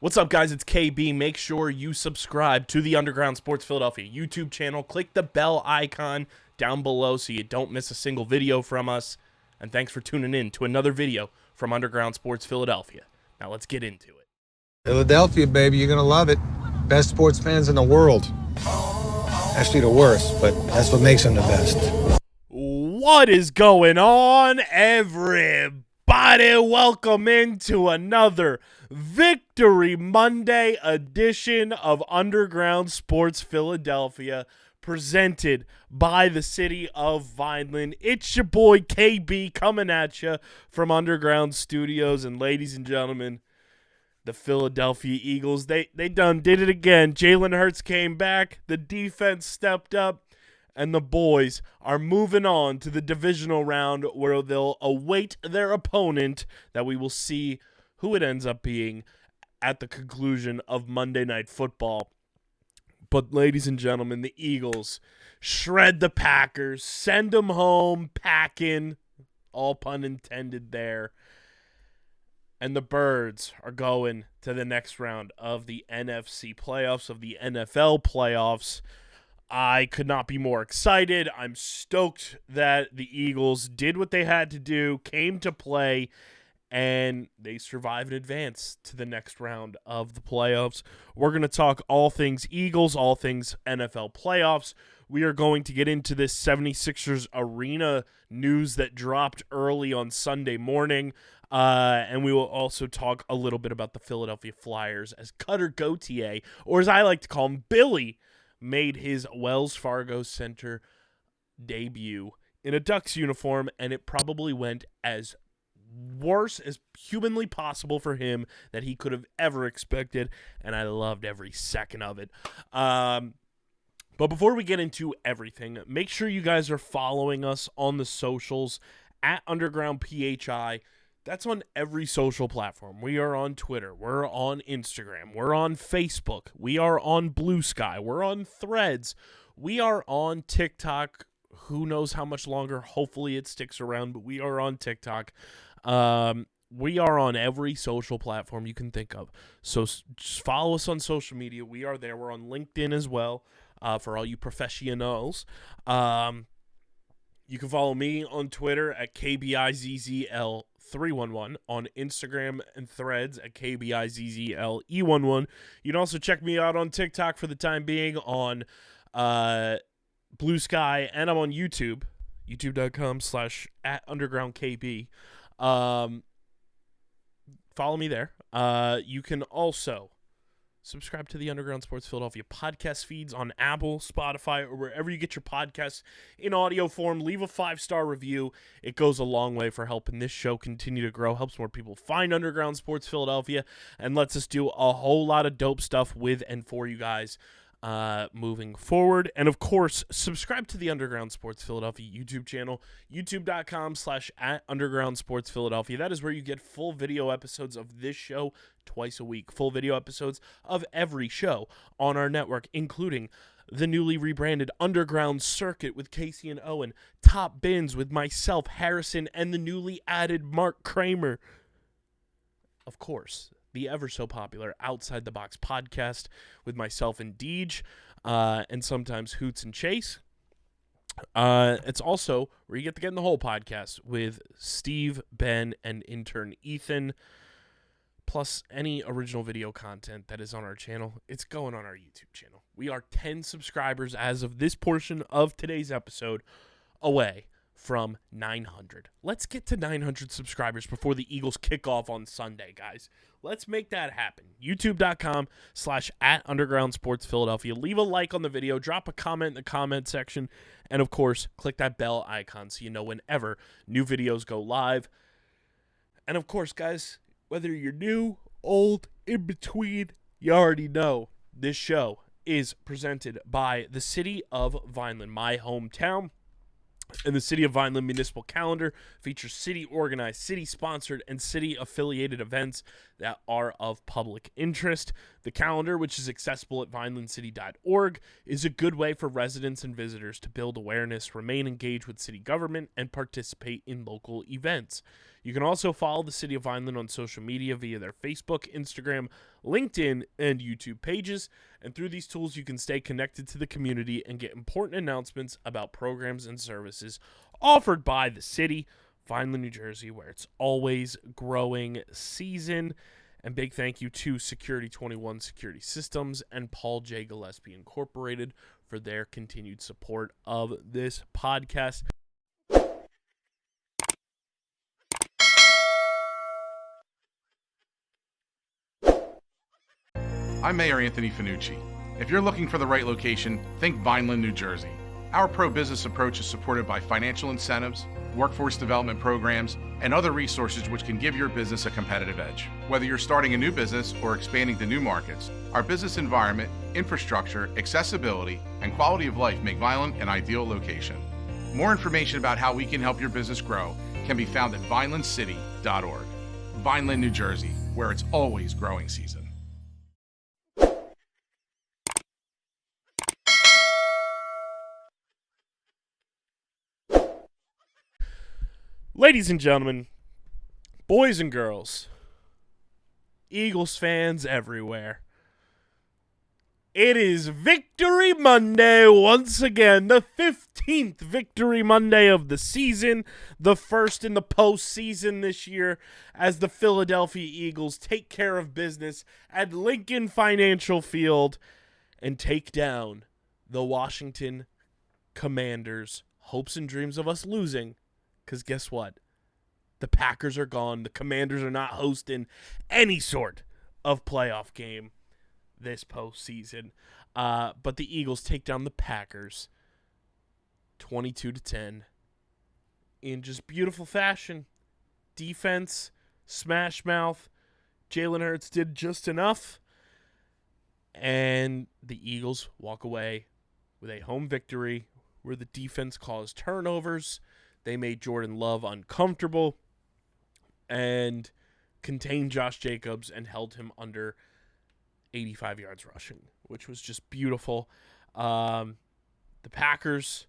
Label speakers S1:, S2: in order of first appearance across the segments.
S1: What's up, guys? It's KB. Make sure you subscribe to the Underground Sports Philadelphia YouTube channel. Click the bell icon down below so you don't miss a single video from us. And thanks for tuning in to another video from Underground Sports Philadelphia. Now let's get into it.
S2: Philadelphia, baby, you're going to love it. Best sports fans in the world. Actually, the worst, but that's what makes them the best.
S1: What is going on, everybody? Welcome into another Victory Monday edition of Underground Sports Philadelphia, presented by the city of Vineland. It's your boy KB coming at you from Underground Studios, and ladies and gentlemen, the Philadelphia Eagles, they done did it again. Jalen Hurts came back, the defense stepped up, and the boys are moving on to the divisional round where they'll await their opponent that we will see who it ends up being at the conclusion of Monday Night Football. But ladies and gentlemen, the Eagles shred the Packers, send them home packing, all pun intended there. And the Birds are going to the next round of the NFC playoffs, of the NFL playoffs. I could not be more excited. I'm stoked that the Eagles did what they had to do, came to play, and they survived and advanced to the next round of the playoffs. We're going to talk all things Eagles, all things NFL playoffs. We are going to get into this 76ers arena news that dropped early on Sunday morning. And we will also talk a little bit about the Philadelphia Flyers as Cutter Gauthier, or as I like to call him, Billy, made his Wells Fargo Center debut in a Ducks uniform, and it probably went as worse as humanly possible for him that he could have ever expected, and I loved every second of it. But before we get into everything, make sure you guys are following us on the socials at Underground PHI. That's on every social platform. We are on Twitter. We're on Instagram. We're on Facebook. We are on Blue Sky. We're on Threads. We are on TikTok. Who knows how much longer? Hopefully it sticks around, but we are on TikTok. We are on every social platform you can think of. So just follow us on social media. We are there. We're on LinkedIn as well, for all you professionals. You can follow me on Twitter at KBIZZL311, on Instagram and Threads at KBIZZLE11. You can also check me out on TikTok for the time being, on Blue Sky, and I'm on YouTube, youtube.com/@undergroundkb. Follow me there. You can also subscribe to the Underground Sports Philadelphia podcast feeds on Apple, Spotify, or wherever you get your podcasts in audio form. Leave a 5-star review. It goes a long way for helping this show continue to grow, helps more people find Underground Sports Philadelphia, and lets us do a whole lot of dope stuff with and for you guys moving forward. And of course, subscribe to the Underground Sports Philadelphia YouTube channel, youtube.com/@Underground Sports Philadelphia. That is where you get full video episodes of this show twice a week, full video episodes of every show on our network, including the newly rebranded Underground Circuit with Casey and Owen, Top Bins with myself, Harrison, and the newly added Mark Kramer. Of course, the ever so popular Outside the Box podcast with myself and Deej, and sometimes Hoots and Chase. It's also where you get to get in the whole podcast with Steve, Ben, and intern Ethan, plus any original video content that is on our channel. It's going on our YouTube channel. We are 10 subscribers as of this portion of today's episode away from 900. Let's get to 900 subscribers before the Eagles kick off on Sunday, guys. Let's make that happen. youtube.com/@Underground Sports Philadelphia. Leave a like on the video, drop a comment in the comment section, and of course, click that bell icon so you know whenever new videos go live. And of course, guys, whether you're new, old, in between, you already know this show is presented by the city of Vineland, my hometown. And the City of Vineland Municipal Calendar features city-organized, city-sponsored, and city-affiliated events that are of public interest. The calendar, which is accessible at vinelandcity.org, is a good way for residents and visitors to build awareness, remain engaged with city government, and participate in local events. You can also follow the City of Vineland on social media via their Facebook, Instagram, LinkedIn, and YouTube pages. And through these tools, you can stay connected to the community and get important announcements about programs and services offered by the city, Vineland, New Jersey, where it's always growing season. And big thank you to Security 21 Security Systems and Paul J. Gillespie Incorporated for their continued support of this podcast.
S3: I'm Mayor Anthony Finucci. If you're looking for the right location, think Vineland, New Jersey. Our pro-business approach is supported by financial incentives, workforce development programs, and other resources which can give your business a competitive edge. Whether you're starting a new business or expanding to new markets, our business environment, infrastructure, accessibility, and quality of life make Vineland an ideal location. More information about how we can help your business grow can be found at vinelandcity.org. Vineland, New Jersey, where it's always growing season.
S1: Ladies and gentlemen, boys and girls, Eagles fans everywhere, it is Victory Monday once again, the 15th Victory Monday of the season, the first in the postseason this year, as the Philadelphia Eagles take care of business at Lincoln Financial Field and take down the Washington Commanders. Hopes and dreams of us losing. Because guess what? The Packers are gone. The Commanders are not hosting any sort of playoff game this postseason. But the Eagles take down the Packers 22-10 in just beautiful fashion. Defense, smash mouth. Jalen Hurts did just enough. And the Eagles walk away with a home victory where the defense caused turnovers. They made Jordan Love uncomfortable and contained Josh Jacobs and held him under 85 yards rushing, which was just beautiful. The Packers,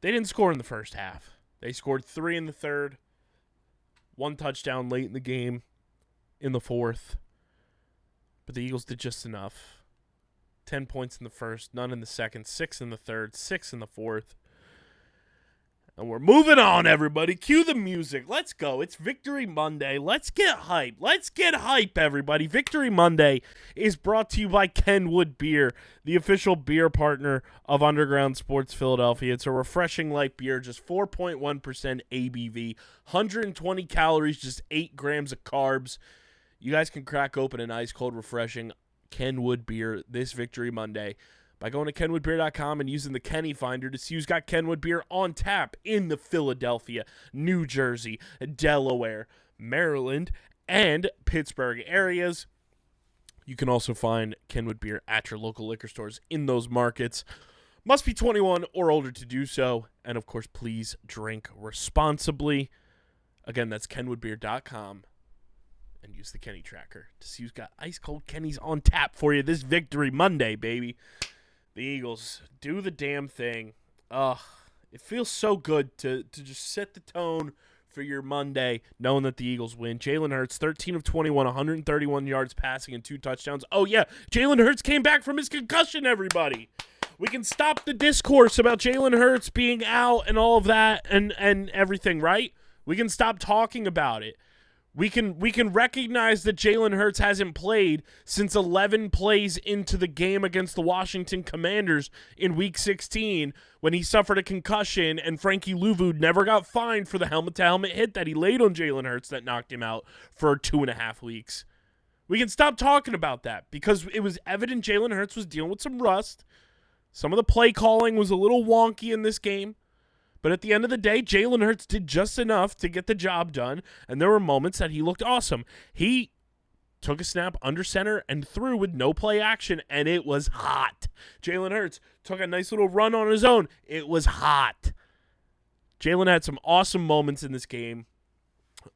S1: they didn't score in the first half. They scored 3 in the third, 1 touchdown late in the game in the fourth. But the Eagles did just enough. 10 points in the first, none in the second, 6 in the third, 6 in the fourth. And we're moving on, everybody. Cue the music. Let's go. It's Victory Monday. Let's get hype. Let's get hype, everybody. Victory Monday is brought to you by Kenwood Beer, the official beer partner of Underground Sports Philadelphia. It's a refreshing light beer, just 4.1% ABV, 120 calories, just 8 grams of carbs. You guys can crack open an ice-cold, refreshing Kenwood beer this Victory Monday by going to kenwoodbeer.com and using the Kenny Finder to see who's got Kenwood beer on tap in the Philadelphia, New Jersey, Delaware, Maryland, and Pittsburgh areas. You can also find Kenwood beer at your local liquor stores in those markets. Must be 21 or older to do so. And, of course, please drink responsibly. Again, that's kenwoodbeer.com. And use the Kenny Tracker to see who's got ice-cold Kenny's on tap for you this Victory Monday, baby. The Eagles do the damn thing. It feels so good to just set the tone for your Monday, knowing that the Eagles win. Jalen Hurts, 13 of 21, 131 yards passing and 2 touchdowns. Oh, yeah, Jalen Hurts came back from his concussion, everybody. We can stop the discourse about Jalen Hurts being out and all of that and everything, right? We can stop talking about it. We can recognize that Jalen Hurts hasn't played since 11 plays into the game against the Washington Commanders in Week 16 when he suffered a concussion and Frankie Louvu never got fined for the helmet-to-helmet hit that he laid on Jalen Hurts that knocked him out for 2.5 weeks. We can stop talking about that because it was evident Jalen Hurts was dealing with some rust. Some of the play calling was a little wonky in this game. But at the end of the day, Jalen Hurts did just enough to get the job done, and there were moments that he looked awesome. He took a snap under center and threw with no play action, and it was hot. Jalen Hurts took a nice little run on his own. It was hot. Jalen had some awesome moments in this game.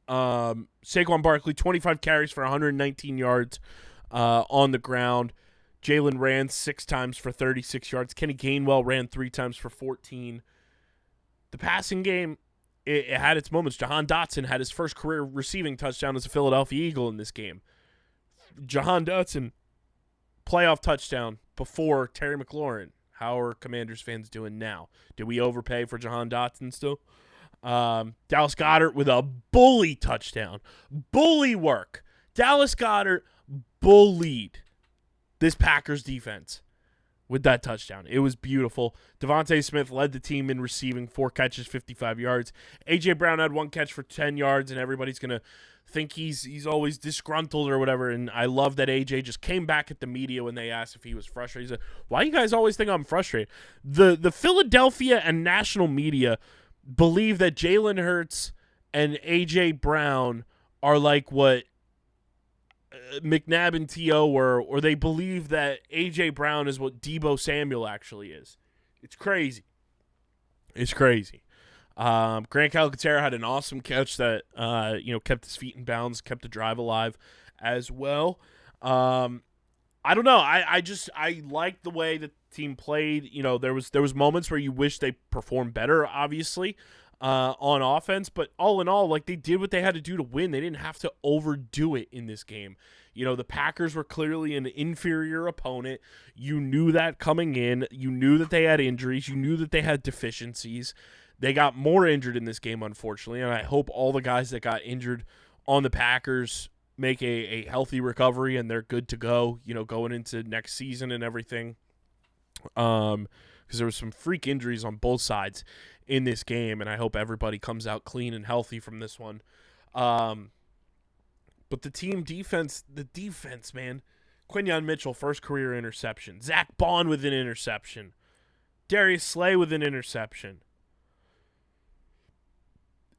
S1: Saquon Barkley, 25 carries for 119 yards on the ground. Jalen ran 6 times for 36 yards. Kenny Gainwell ran 3 times for 14. The passing game, it had its moments. Jahan Dotson had his first career receiving touchdown as a Philadelphia Eagle in this game. Jahan Dotson, playoff touchdown before Terry McLaurin. How are Commanders fans doing now? Did we overpay for Jahan Dotson still? Dallas Goedert with a bully touchdown. Bully work. Dallas Goedert bullied this Packers defense with that touchdown. It was beautiful. Devontae Smith led the team in receiving, 4 catches, 55 yards. A.J. Brown had 1 catch for 10 yards, and everybody's going to think he's always disgruntled or whatever. And I love that A.J. just came back at the media when they asked if he was frustrated. He said, why you guys always think I'm frustrated? The Philadelphia and national media believe that Jalen Hurts and A.J. Brown are like what McNabb and T.O. were, or they believe that A.J. Brown is what Deebo Samuel actually is. It's crazy. It's crazy. Grant Calcaterra had an awesome catch that kept his feet in bounds, kept the drive alive as well. I don't know. I liked the way the team played. You know, there was moments where you wish they performed better, obviously, on offense. But all in all, like, they did what they had to do to win. They didn't have to overdo it in this game. You know, the Packers were clearly an inferior opponent. You knew that coming in. You knew that they had injuries. You knew that they had deficiencies. They got more injured in this game, unfortunately, and I hope all the guys that got injured on the Packers make a healthy recovery and they're good to go, you know, going into next season and everything. Because there was some freak injuries on both sides in this game, and I hope everybody comes out clean and healthy from this one. But the defense, man. Quinyon Mitchell, first career interception. Zach Bond with an interception. Darius Slay with an interception.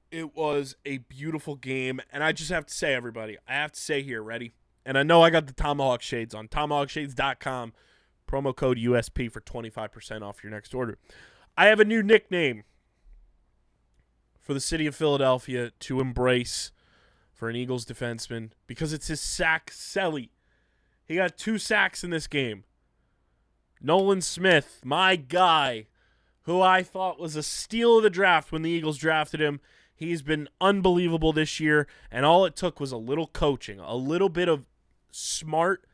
S1: It was a beautiful game, and I just have to say, everybody, I have to say here, ready? And I know I got the Tomahawk Shades on, tomahawkshades.com, promo code USP for 25% off your next order. I have a new nickname for the city of Philadelphia to embrace for an Eagles defenseman because it's his sack Selly. He got 2 sacks in this game. Nolan Smith, my guy, who I thought was a steal of the draft when the Eagles drafted him. He's been unbelievable this year, and all it took was a little coaching, a little bit of smart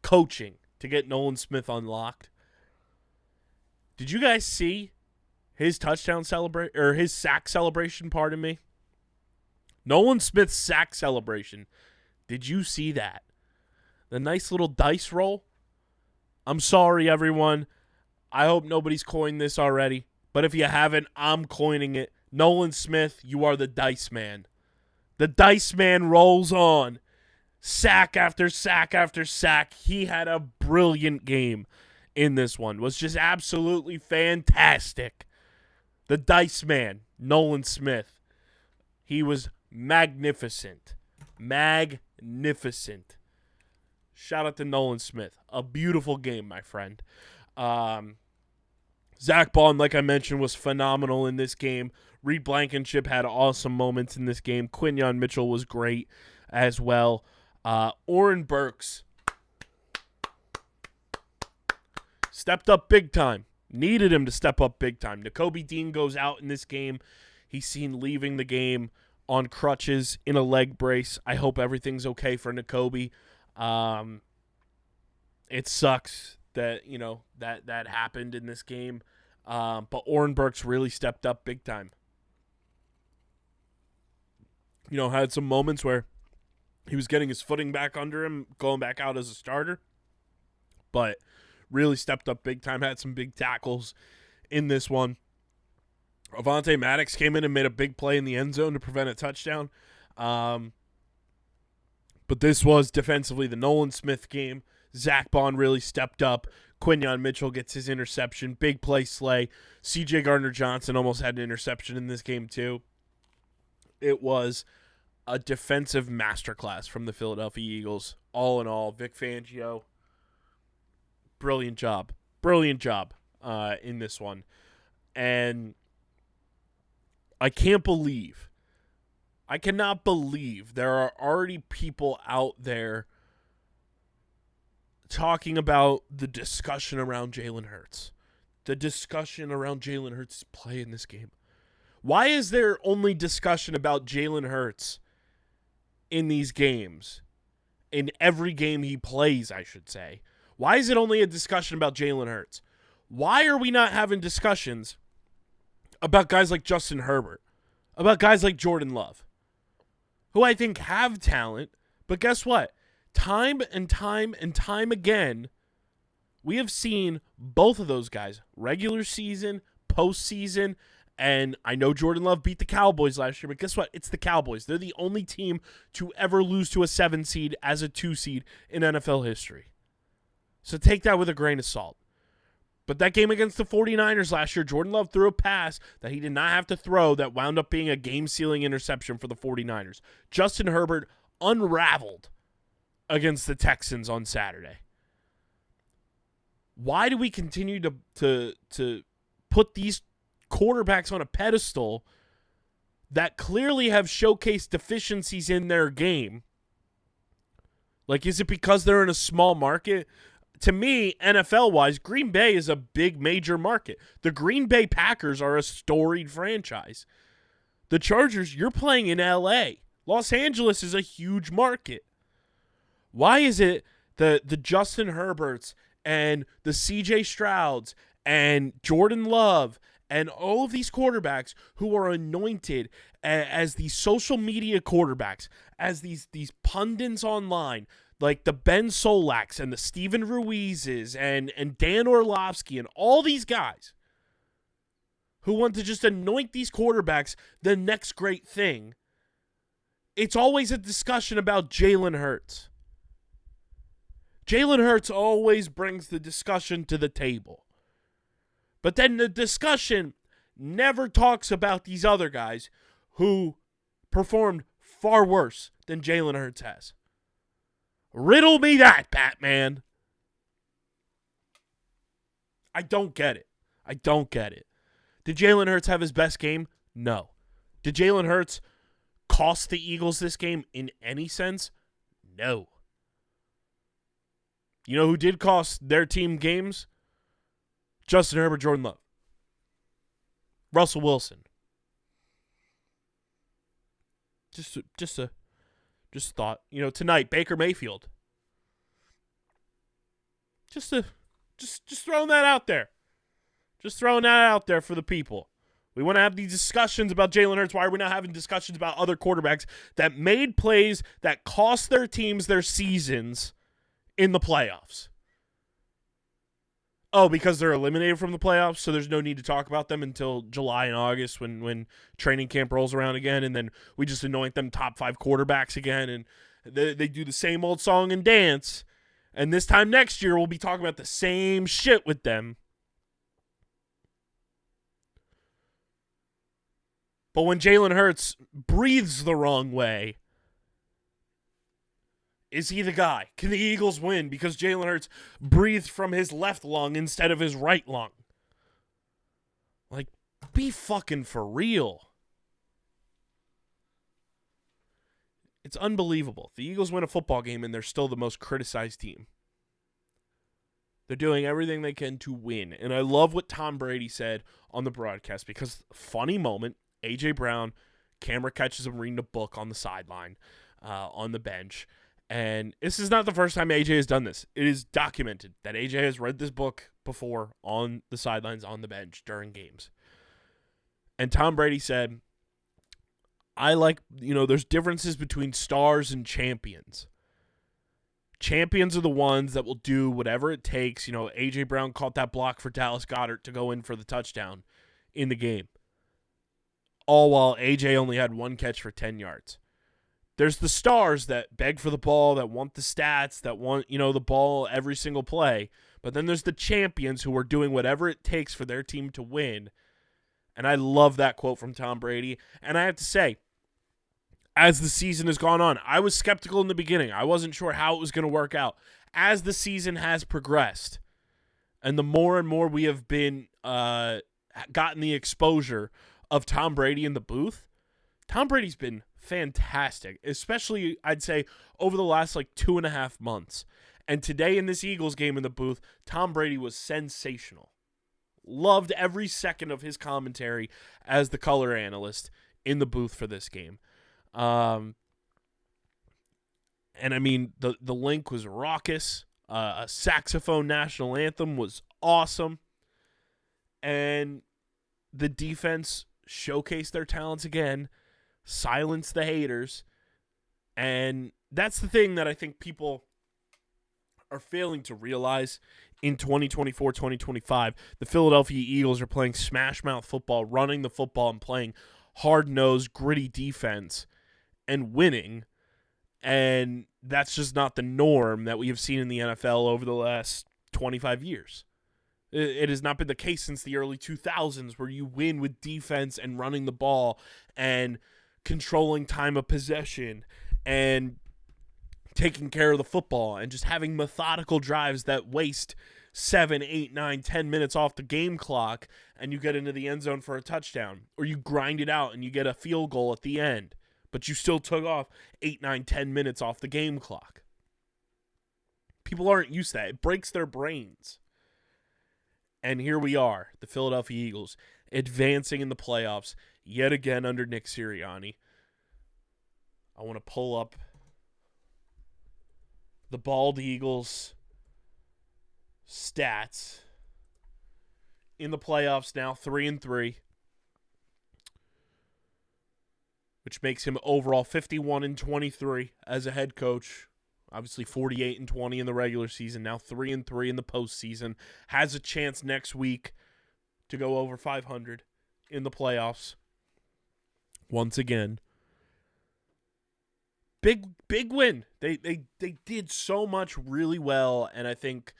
S1: coaching to get Nolan Smith unlocked. Did you guys see his touchdown celebration, or his sack celebration, pardon me? Nolan Smith's sack celebration. Did you see that? The nice little dice roll? I'm sorry, everyone. I hope nobody's coined this already, but if you haven't, I'm coining it. Nolan Smith, you are the dice man. The dice man rolls on. Sack after sack after sack. He had a brilliant game in this one. Was just absolutely fantastic. The dice man, Nolan Smith. He was magnificent. Magnificent. Shout out to Nolan Smith. A beautiful game, my friend. Zach Bond, like I mentioned, was phenomenal in this game. Reed Blankenship had awesome moments in this game. Quinyon Mitchell was great as well. Oren Burks stepped up big time. Needed him to step up big time. Nakobe Dean goes out in this game. He's seen leaving the game on crutches in a leg brace. I hope everything's okay for Nakobe. It sucks that, that happened in this game. But Oren Burks really stepped up big time. Had some moments where he was getting his footing back under him, going back out as a starter. But really stepped up big time, had some big tackles in this one. Avonte Maddox came in and made a big play in the end zone to prevent a touchdown. But this was defensively the Nolan Smith game. Zach Bond really stepped up. Quinyon Mitchell gets his interception. Big play Slay. C.J. Gardner-Johnson almost had an interception in this game too. It was a defensive masterclass from the Philadelphia Eagles. All in all, Vic Fangio, brilliant job. Brilliant job in this one. And I cannot believe there are already people out there talking about the discussion around Jalen Hurts. The discussion around Jalen Hurts' play in this game. Why is there only discussion about Jalen Hurts in these games? In every game he plays, I should say. Why is it only a discussion about Jalen Hurts? Why are we not having discussions about guys like Justin Herbert, about guys like Jordan Love, who I think have talent, but guess what? Time and time and time again, we have seen both of those guys, regular season, postseason, and I know Jordan Love beat the Cowboys last year, but guess what? It's the Cowboys. They're the only team to ever lose to a 7 seed as a 2 seed in NFL history. So take that with a grain of salt. But that game against the 49ers last year, Jordan Love threw a pass that he did not have to throw that wound up being a game-sealing interception for the 49ers. Justin Herbert unraveled against the Texans on Saturday. Why do we continue to put these quarterbacks on a pedestal that clearly have showcased deficiencies in their game? Like, is it because they're in a small market? To me, NFL-wise, Green Bay is a big major market. The Green Bay Packers are a storied franchise. The Chargers, you're playing in L.A. Los Angeles is a huge market. Why is it the Justin Herberts and the C.J. Strouds and Jordan Love and all of these quarterbacks who are anointed as these social media quarterbacks, as these pundits online, like the Ben Solaks and the Steven Ruizes and Dan Orlovsky and all these guys who want to just anoint these quarterbacks the next great thing, it's always a discussion about Jalen Hurts. Jalen Hurts always brings the discussion to the table. But then the discussion never talks about these other guys who performed far worse than Jalen Hurts has. Riddle me that, Batman. I don't get it. I don't get it. Did Jalen Hurts have his best game? No. Did Jalen Hurts cost the Eagles this game in any sense? No. You know who did cost their team games? Justin Herbert, Jordan Love. Russell Wilson. Just thought, tonight, Baker Mayfield. Just throwing that out there. Just throwing that out there for the people. We want to have these discussions about Jalen Hurts. Why are we not having discussions about other quarterbacks that made plays that cost their teams their seasons in the playoffs? Oh, because they're eliminated from the playoffs, so there's no need to talk about them until July and August when training camp rolls around again, and then we just anoint them top 5 quarterbacks again, and they do the same old song and dance, and this time next year we'll be talking about the same shit with them. But when Jalen Hurts breathes the wrong way, is he the guy? Can the Eagles win because Jalen Hurts breathed from his left lung instead of his right lung? Like, be fucking for real. It's unbelievable. The Eagles win a football game and they're still the most criticized team. They're doing everything they can to win. And I love what Tom Brady said on the broadcast because, funny moment, A.J. Brown, camera catches him reading a book on the sideline, on the bench. And this is not the first time AJ has done this. It is documented that AJ has read this book before on the sidelines, on the bench, during games. And Tom Brady said, there's differences between stars and champions. Champions are the ones that will do whatever it takes. A.J. Brown caught that block for Dallas Goedert to go in for the touchdown in the game. All while A.J. only had 1 catch for 10 yards. There's the stars that beg for the ball, that want the stats, that want, the ball every single play. But then there's the champions who are doing whatever it takes for their team to win. And I love that quote from Tom Brady. And I have to say, as the season has gone on, I was skeptical in the beginning. I wasn't sure how it was going to work out. As the season has progressed, and the more and more we have been gotten the exposure of Tom Brady in the booth, Tom Brady's been fantastic, especially, I'd say, over the last 2.5 months. And today in this Eagles game in the booth, Tom Brady was sensational. Loved every second of his commentary as the color analyst in the booth for this game. And I mean, the Linc was raucous. A saxophone national anthem was awesome. And the defense showcased their talents again, silenced the haters. And that's the thing that I think people are failing to realize in 2024, 2025. The Philadelphia Eagles are playing smash-mouth football, running the football and playing hard-nosed, gritty defense and winning. And that's just not the norm that we have seen in the NFL over the last 25 years. It has not been the case since the early 2000s where you win with defense and running the ball and controlling time of possession and taking care of the football and just having methodical drives that waste 7, 8, 9, 10 minutes off the game clock and you get into the end zone for a touchdown. Or you grind it out and you get a field goal at the end, but you still took off 8, 9, 10 minutes off the game clock. People aren't used to that. It breaks their brains. And here we are, the Philadelphia Eagles, advancing in the playoffs yet again under Nick Sirianni. I want to pull up the Bald Eagles stats in the playoffs now, 3-3, which makes him overall 51-23 as a head coach. Obviously 48-20 in the regular season, now 3-3 in the postseason. Has a chance next week to go over 500 in the playoffs. Once again. Big win. They did so much really well, and I think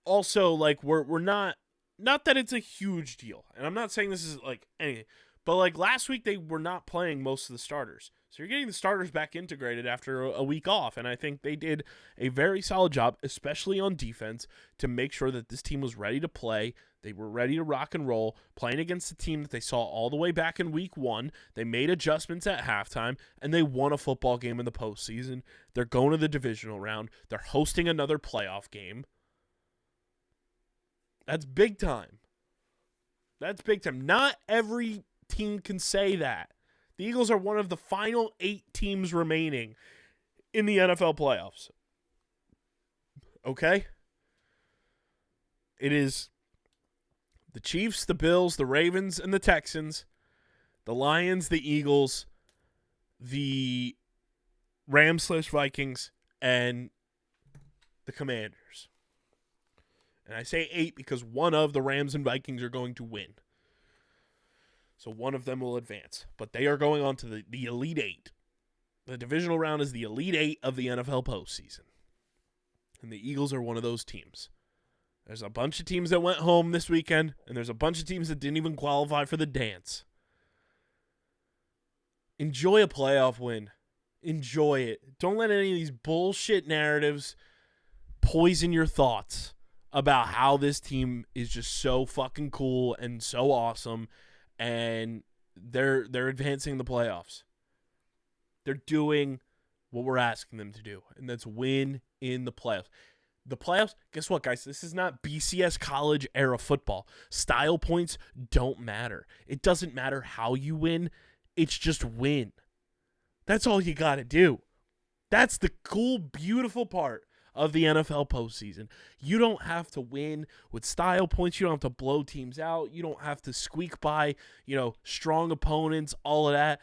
S1: also like we're not that it's a huge deal. And I'm not saying this is like anything, but like last week they were not playing most of the starters. So you're getting the starters back integrated after a week off, and I think they did a very solid job, especially on defense, to make sure that this team was ready to play. They were ready to rock and roll, playing against a team that they saw all the way back in week 1. They made adjustments at halftime, and they won a football game in the postseason. They're going to the divisional round. They're hosting another playoff game. That's big time. That's big time. Not every team can say that. The Eagles are one of the final 8 teams remaining in the NFL playoffs. Okay? It is the Chiefs, the Bills, the Ravens, and the Texans, the Lions, the Eagles, the Rams/Vikings, and the Commanders. And I say 8 because one of the Rams and Vikings are going to win. So one of them will advance. But they are going on to the Elite 8. The divisional round is the Elite 8 of the NFL postseason. And the Eagles are one of those teams. There's a bunch of teams that went home this weekend, and there's a bunch of teams that didn't even qualify for the dance. Enjoy a playoff win. Enjoy it. Don't let any of these bullshit narratives poison your thoughts about how this team is just so fucking cool and so awesome. And they're advancing the playoffs. They're doing what we're asking them to do, and that's win in the playoffs. The playoffs, guess what, guys? This is not BCS college era football. Style points don't matter. It doesn't matter how you win. It's just win. That's all you got to do. That's the cool, beautiful part of the NFL postseason. You don't have to win with style points. You don't have to blow teams out. You don't have to squeak by, strong opponents, all of that.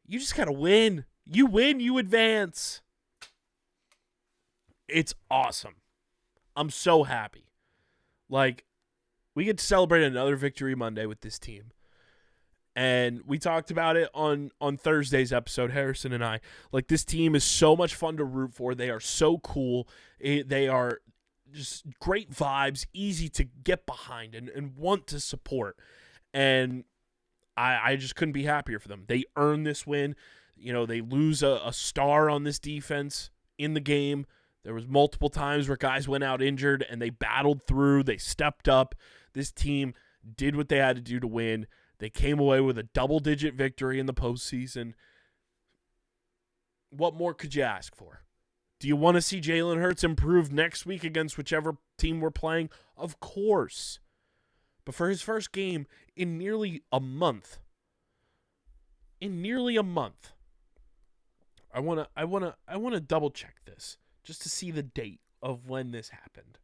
S1: You just got to win. You win, you advance. It's awesome. I'm so happy. Like, we get to celebrate another victory Monday with this team. And we talked about it on Thursday's episode, Harrison and I. Like, this team is so much fun to root for. They are so cool. They are just great vibes, easy to get behind and want to support. And I just couldn't be happier for them. They earned this win. They lose a star on this defense in the game. There was multiple times where guys went out injured, and they battled through. They stepped up. This team did what they had to do to win. They came away with a double-digit victory in the postseason. What more could you ask for? Do you want to see Jalen Hurts improve next week against whichever team we're playing? Of course. But for his first game in nearly a month, I wanna double check this just to see the date of when this happened.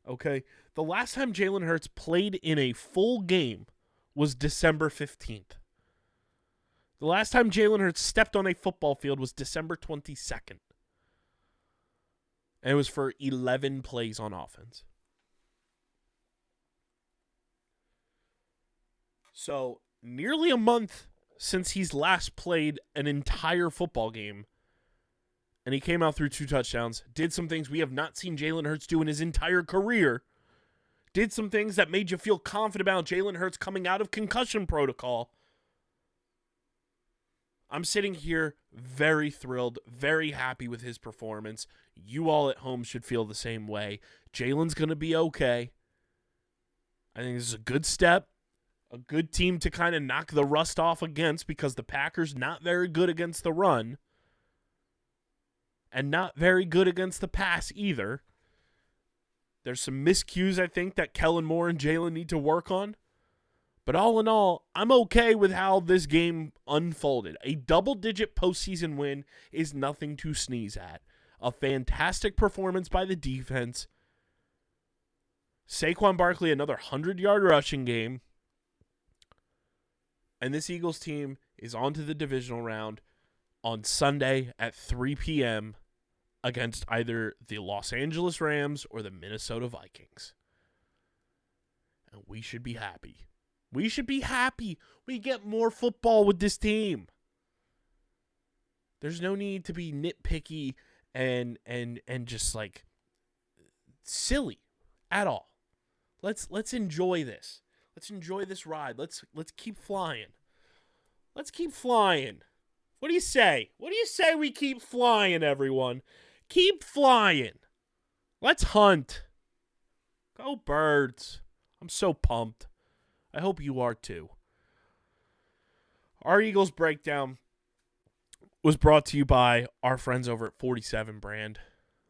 S1: Okay? The last time Jalen Hurts played in a full game was December 15th. The last time Jalen Hurts stepped on a football field was December 22nd. And it was for 11 plays on offense. So, nearly a month since he's last played an entire football game. And he came out through 2 touchdowns, did some things we have not seen Jalen Hurts do in his entire career, did some things that made you feel confident about Jalen Hurts coming out of concussion protocol. I'm sitting here very thrilled, very happy with his performance. You all at home should feel the same way. Jalen's going to be okay. I think this is a good step, a good team to kind of knock the rust off against, because the Packers not very good against the run and not very good against the pass either. There's some miscues, I think, that Kellen Moore and Jalen need to work on. But all in all, I'm okay with how this game unfolded. A double-digit postseason win is nothing to sneeze at. A fantastic performance by the defense. Saquon Barkley, another 100-yard rushing game. And this Eagles team is on to the divisional round on Sunday at 3 p.m. against either the Los Angeles Rams or the Minnesota Vikings. And we should be happy. We should be happy. We get more football with this team. There's no need to be nitpicky and just like silly at all. Let's enjoy this. Let's enjoy this ride. Let's keep flying. Let's keep flying. What do you say? What do you say we keep flying, everyone? Keep flying. Let's hunt. Go Birds. I'm so pumped. I hope you are too. Our Eagles breakdown was brought to you by our friends over at 47 Brand.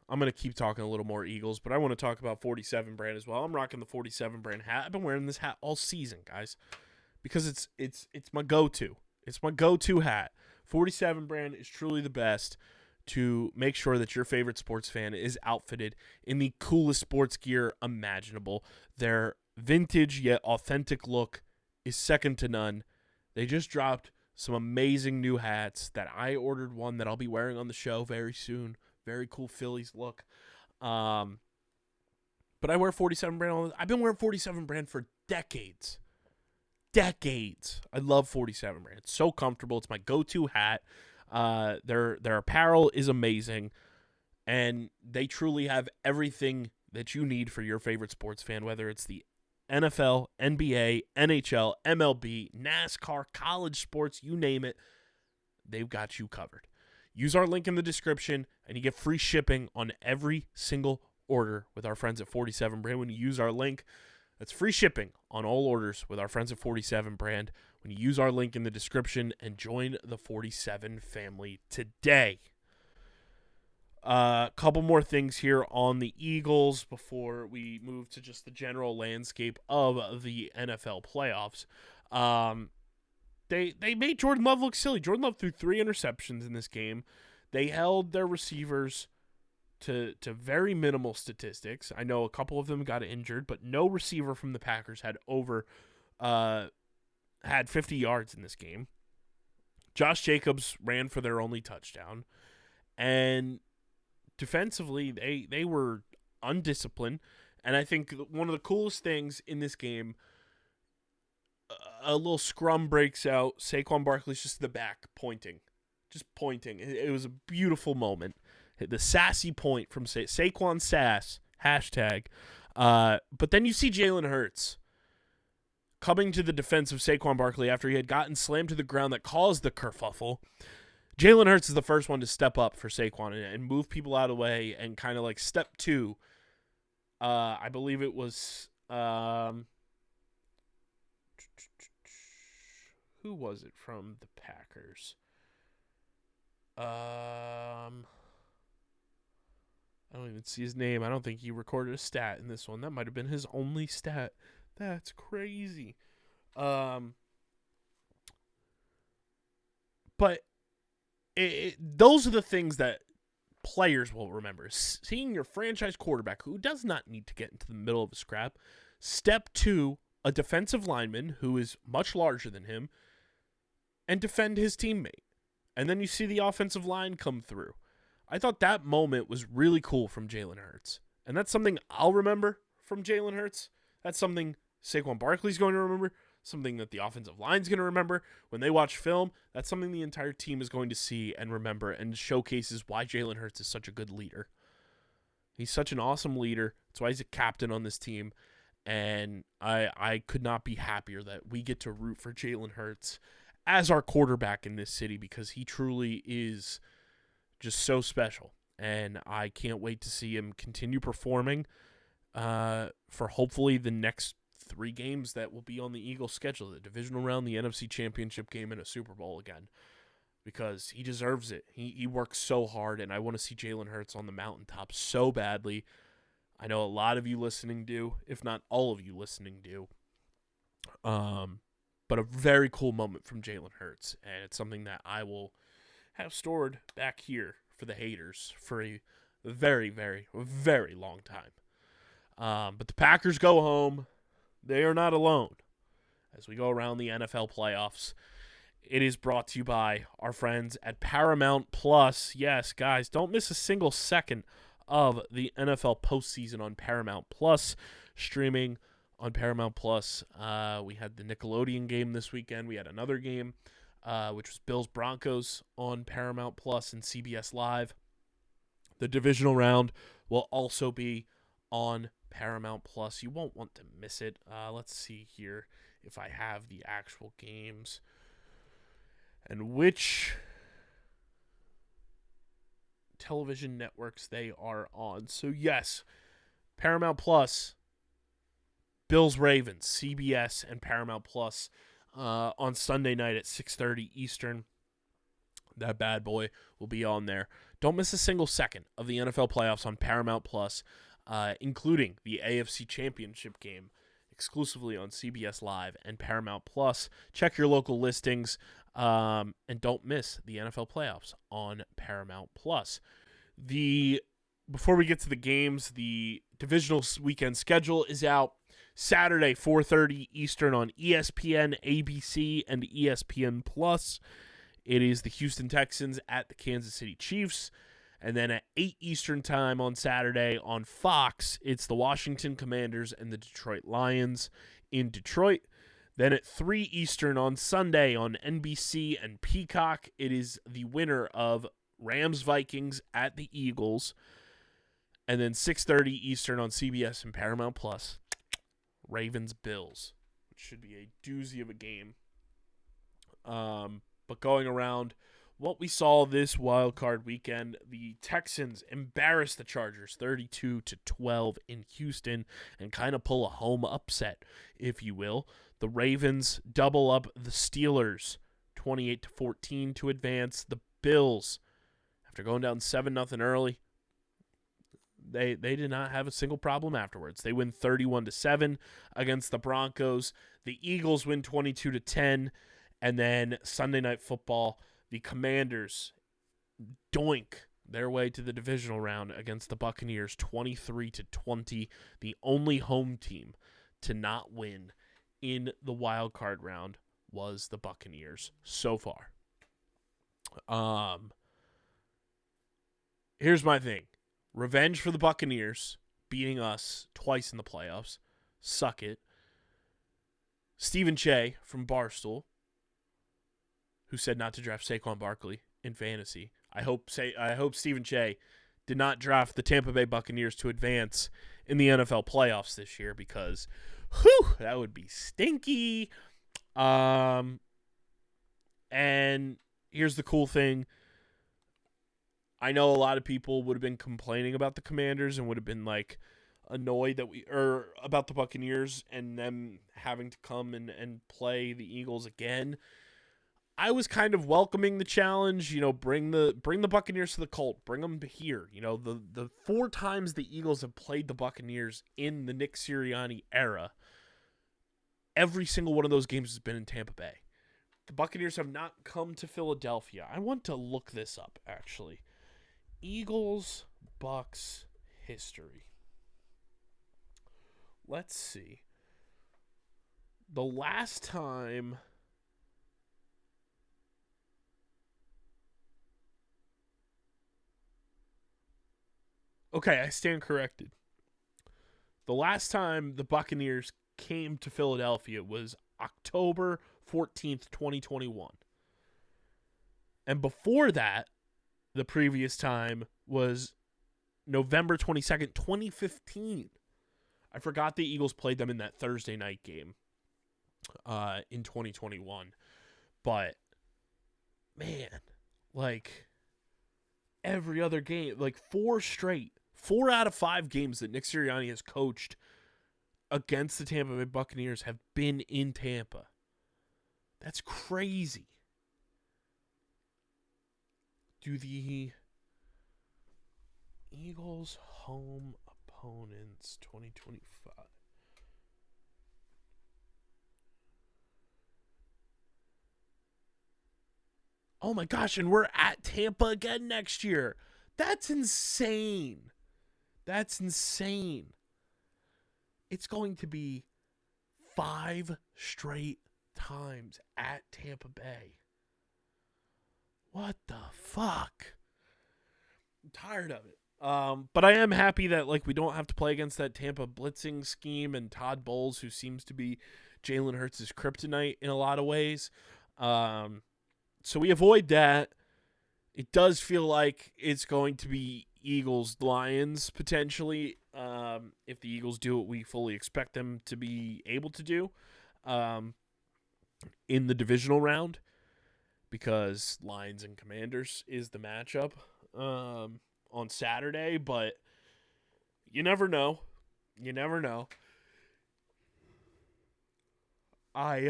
S1: I'm going to keep talking a little more Eagles, but I want to talk about 47 Brand as well. I'm rocking the 47 Brand hat. I've been wearing this hat all season, guys, because it's my go-to. It's my go-to hat. 47 Brand is truly the best to make sure that your favorite sports fan is outfitted in the coolest sports gear imaginable. Their vintage yet authentic look is second to none. They just dropped some amazing new hats that I ordered one that I'll be wearing on the show very soon. Very cool Phillies look. But I wear 47 Brand. I've been wearing 47 Brand for decades. I love 47 Brand. It's so comfortable. It's my go-to hat. Their apparel is amazing, and they truly have everything that you need for your favorite sports fan, whether it's the NFL, NBA, NHL, MLB, NASCAR, college sports, you name it, they've got you covered. Use our link in the description, and you get free shipping on every single order with our friends at 47 Brand. When you use our link, that's free shipping on all orders with our friends at 47 Brand. When you use our link in the description and join the 47 family today. A couple more things here on the Eagles before we move to just the general landscape of the NFL playoffs. They made Jordan Love look silly. Jordan Love threw 3 interceptions in this game. They held their receivers to very minimal statistics. I know a couple of them got injured, but no receiver from the Packers had had 50 yards in this game. Josh Jacobs ran for their only touchdown. And defensively, they were undisciplined. And I think one of the coolest things in this game, a little scrum breaks out. Saquon Barkley's just in the back pointing. Just pointing. It was a beautiful moment. The sassy point from Saquon Sass, hashtag. But then you see Jalen Hurts coming to the defense of Saquon Barkley after he had gotten slammed to the ground that caused the kerfuffle. Jalen Hurts is the first one to step up for Saquon and move people out of the way and kind of like step 2. I believe it was who was it from the Packers? I don't even see his name. I don't think he recorded a stat in this one. That might have been his only stat That's crazy. But those are the things that players will remember. Seeing your franchise quarterback, who does not need to get into the middle of a scrap, step to a defensive lineman who is much larger than him and defend his teammate. And then you see the offensive line come through. I thought that moment was really cool from Jalen Hurts. And that's something I'll remember from Jalen Hurts. That's something Saquon Barkley's going to remember. Something that the offensive line's going to remember. When they watch film, that's something the entire team is going to see and remember, and showcases why Jalen Hurts is such a good leader. He's such an awesome leader. That's why he's a captain on this team. And I could not be happier that we get to root for Jalen Hurts as our quarterback in this city, because he truly is just so special. And I can't wait to see him continue performing for hopefully the next 3 games that will be on the Eagles' schedule, the divisional round, the NFC Championship game, and a Super Bowl again, because he deserves it. He works so hard, and I want to see Jalen Hurts on the mountaintop so badly. I know a lot of you listening do, if not all of you listening do. But a very cool moment from Jalen Hurts, and it's something that I will have stored back here for the haters for a very, very, very long time. But the Packers go home. They are not alone. As we go around the NFL playoffs, it is brought to you by our friends at Paramount Plus. Yes, guys, don't miss a single second of the NFL postseason on Paramount Plus, streaming on Paramount Plus. We had the Nickelodeon game this weekend. We had another game, which was Bills-Broncos on Paramount Plus and CBS Live. The divisional round will also be on Paramount Plus. You won't want to miss it. Let's see here if I have the actual games and which television networks they are on. So yes, Paramount Plus, Bills-Ravens, CBS, and Paramount Plus on Sunday night at 6:30 Eastern. That bad boy will be on there. Don't miss a single second of the NFL playoffs on Paramount Plus, including the AFC Championship game exclusively on CBS Live and Paramount Plus. Check your local listings, and don't miss the NFL playoffs on Paramount Plus. Before we get to the games, the divisional weekend schedule is out. Saturday, 4:30 Eastern on ESPN, ABC, and ESPN Plus. It is the Houston Texans at the Kansas City Chiefs. And then at 8 Eastern time on Saturday on Fox, it's the Washington Commanders and the Detroit Lions in Detroit. Then at 3 Eastern on Sunday on NBC and Peacock, it is the winner of Rams-Vikings at the Eagles. And then 6:30 Eastern on CBS and Paramount Plus, Ravens-Bills, which should be a doozy of a game. But going around what we saw this wild card weekend, the Texans embarrassed the Chargers 32-12 in Houston and kind of pull a home upset, if you will. The Ravens double up the Steelers 28-14 to advance. The Bills, after going down 7-0 early, they did not have a single problem afterwards. They win 31-7 against the Broncos. The Eagles win 22-10. And then Sunday Night Football, the Commanders doink their way to the divisional round against the Buccaneers 23-20, the only home team to not win in the wild card round was the Buccaneers so far. Here's my thing. Revenge for the Buccaneers beating us twice in the playoffs. Suck it. Stephen Che from Barstool, who said not to draft Saquon Barkley in fantasy. I hope Stephen Che did not draft the Tampa Bay Buccaneers to advance in the NFL playoffs this year, because that would be stinky. And here's the cool thing. I know a lot of people would have been complaining about the Commanders and would have been like annoyed that about the Buccaneers and them having to come and play the Eagles again. I was kind of welcoming the challenge, bring the Buccaneers to the Colt, bring them to here. The 4 times the Eagles have played the Buccaneers in the Nick Sirianni era, every single one of those games has been in Tampa Bay. The Buccaneers have not come to Philadelphia. I want to look this up, actually. Eagles, Bucks history. Let's see. The last time... Okay, I stand corrected. The last time the Buccaneers came to Philadelphia was October 14th, 2021. And before that, the previous time was November 22nd, 2015. I forgot the Eagles played them in that Thursday night game in 2021. But, man, like, every other game, like 4 out of 5 games that Nick Sirianni has coached against the Tampa Bay Buccaneers have been in Tampa. That's crazy. Do the Eagles home opponents 2025? Oh my gosh, and we're at Tampa again next year. That's insane. That's insane. It's going to be 5 straight times at Tampa Bay. What the fuck? I'm tired of it. But I am happy that like we don't have to play against that Tampa blitzing scheme and Todd Bowles, who seems to be Jalen Hurts' kryptonite in a lot of ways. So we avoid that. It does feel like it's going to be Eagles-Lions potentially, if the Eagles do what we fully expect them to be able to do in the divisional round, because Lions and Commanders is the matchup on Saturday, but you never know. You never know. I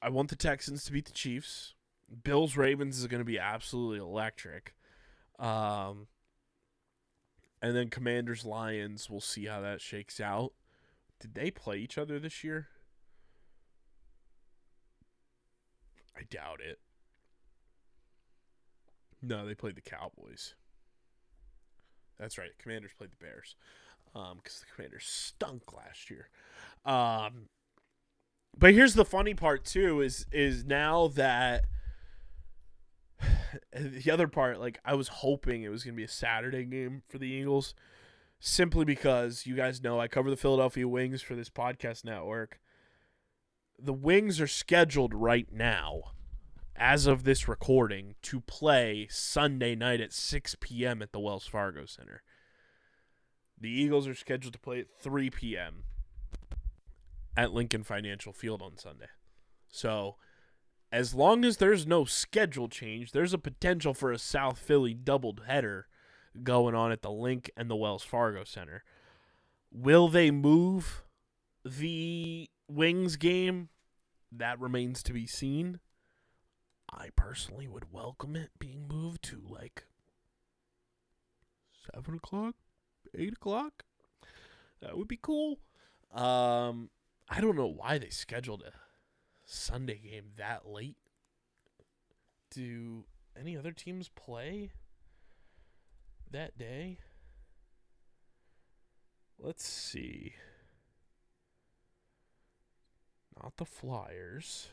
S1: want the Texans to beat the Chiefs. Bills-Ravens is going to be absolutely electric. And then Commanders-Lions, we'll see how that shakes out. Did they play each other this year? I doubt it. No, they played the Cowboys. That's right. Commanders played the Bears. Because the Commanders stunk last year. But here's the funny part, too, is now that the other part, like, I was hoping it was going to be a Saturday game for the Eagles, simply because you guys know I cover the Philadelphia Wings for this podcast network. The Wings are scheduled right now, as of this recording, to play Sunday night at 6 p.m. at the Wells Fargo Center. The Eagles are scheduled to play at 3 p.m. at Lincoln Financial Field on Sunday. So, as long as there's no schedule change, there's a potential for a South Philly doubleheader going on at the Linc and the Wells Fargo Center. Will they move the Wings game? That remains to be seen. I personally would welcome it being moved to like 7 o'clock, 8 o'clock. That would be cool. I don't know why they scheduled a Sunday game that late. Do any other teams play that day? Let's see. Not the Flyers.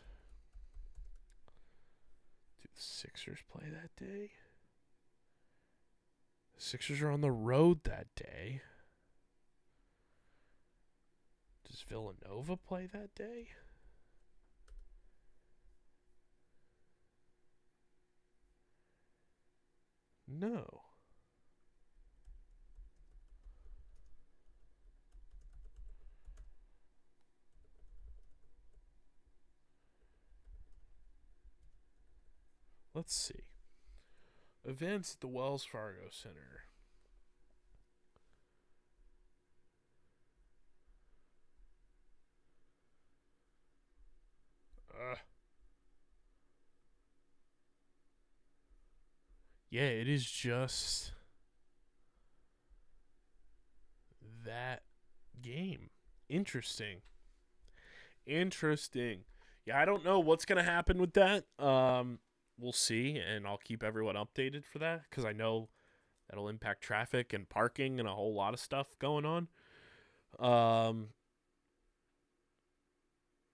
S1: Do the Sixers play that day? The Sixers are on the road that day. Does Villanova play that day? No. Let's see. Events at the Wells Fargo Center. Yeah, it is just that game. Interesting. Interesting. Yeah, I don't know what's going to happen with that. We'll see, and I'll keep everyone updated for that because I know that'll impact traffic and parking and a whole lot of stuff going on.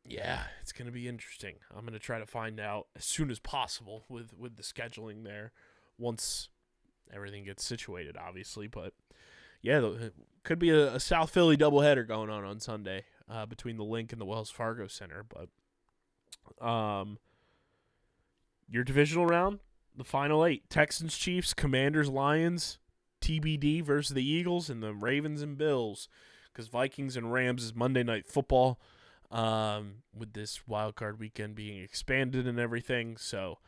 S1: Yeah, it's going to be interesting. I'm going to try to find out as soon as possible with the scheduling there once everything gets situated, obviously. But yeah, it could be a South Philly doubleheader going on Sunday between the Linc and the Wells Fargo Center. But your divisional round, the final 8, Texans, Chiefs, Commanders, Lions, TBD versus the Eagles, and the Ravens and Bills, because Vikings and Rams is Monday Night Football, with this wild card weekend being expanded and everything. So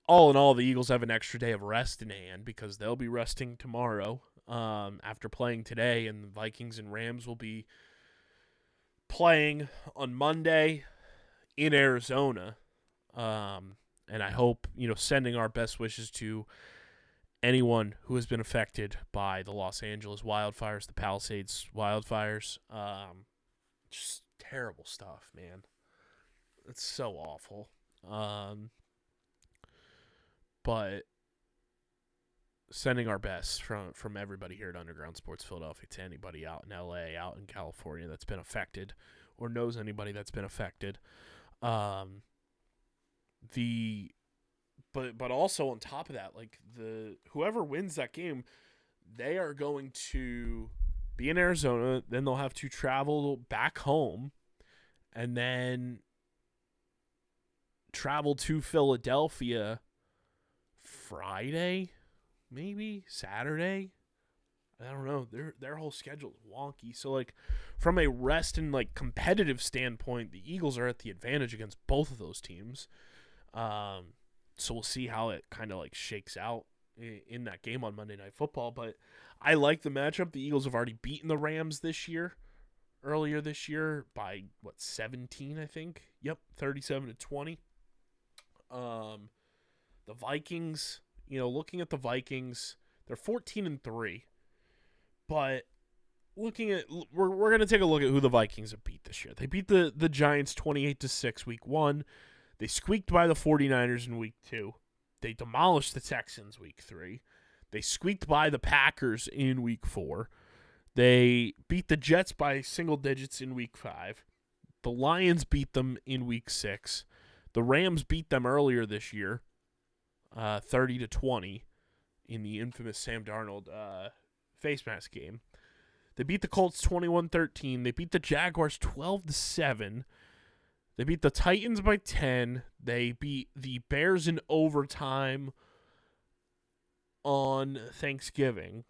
S1: all in all, the Eagles have an extra day of rest in hand because they'll be resting tomorrow after playing today, and the Vikings and Rams will be playing on Monday in Arizona. And I hope, sending our best wishes to anyone who has been affected by the Los Angeles wildfires, the Palisades wildfires. Just terrible stuff, man. It's so awful. But sending our best from everybody here at Underground Sports Philadelphia to anybody out in LA, out in California that's been affected or knows anybody that's been affected. But also on top of that, like whoever wins that game, they are going to be in Arizona, then they'll have to travel back home and then travel to Philadelphia Friday, maybe Saturday. I don't know. Their whole schedule is wonky. So like from a rest and like competitive standpoint, the Eagles are at the advantage against both of those teams. So we'll see how it kind of like shakes out in that game on Monday Night Football. But I like the matchup. The Eagles have already beaten the Rams earlier this year by 17, I think. Yep, 37-20. The Vikings, looking at the Vikings, they're 14-3. But we're going to take a look at who the Vikings have beat this year. They beat the Giants 28-6 week 1. They squeaked by the 49ers in week 2. They demolished the Texans week 3. They squeaked by the Packers in week 4. They beat the Jets by single digits in week 5. The Lions beat them in week 6. The Rams beat them earlier this year, 30-20 in the infamous Sam Darnold face mask game. They beat the Colts 21-13. They beat the Jaguars 12-7. They beat the Titans by 10. They beat the Bears in overtime on Thanksgiving.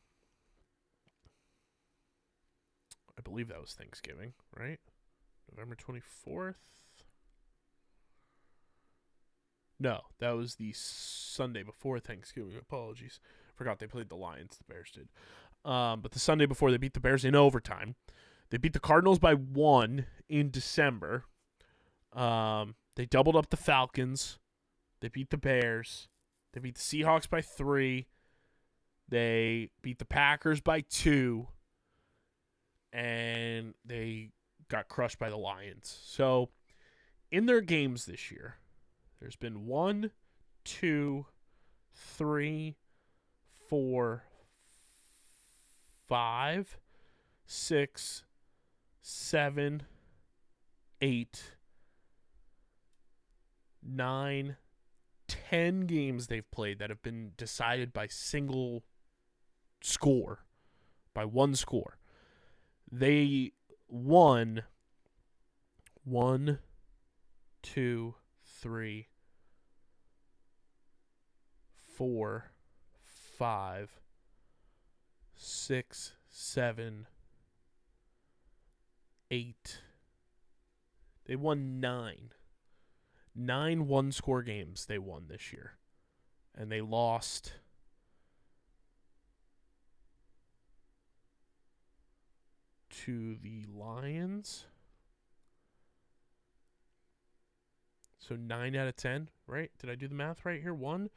S1: I believe that was Thanksgiving, right? November 24th? No, that was the Sunday before Thanksgiving. Apologies. Forgot they played the Lions. The Bears did. But the Sunday before, they beat the Bears in overtime. They beat the Cardinals by 1 in December. They doubled up the Falcons. They beat the Bears. They beat the Seahawks by 3. They beat the Packers by 2. And they got crushed by the Lions. So, in their games this year, there's been 1, 2, 3, 4, 5, 6, 7, 8, 9, 10 games they've played that have been decided by single score, by one score. They won 1, 2, 3, 4, 5, 6, 7, 8. They won 9. 9 one-score games they won this year. And they lost to the Lions. So 9 out of 10, right? Did I do the math right here? 1,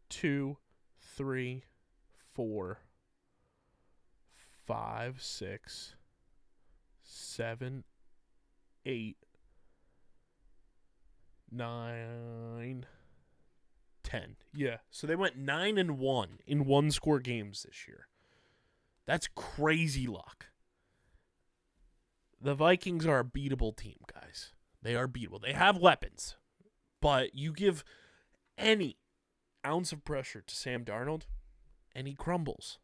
S1: 2, 3, 4, 5, 6, 7, 8, 9, 10. Yeah. So they went 9-1 in one-score games this year. That's crazy luck. The Vikings are a beatable team, guys. They are beatable. They have weapons. But you give any ounce of pressure to Sam Darnold, and he crumbles.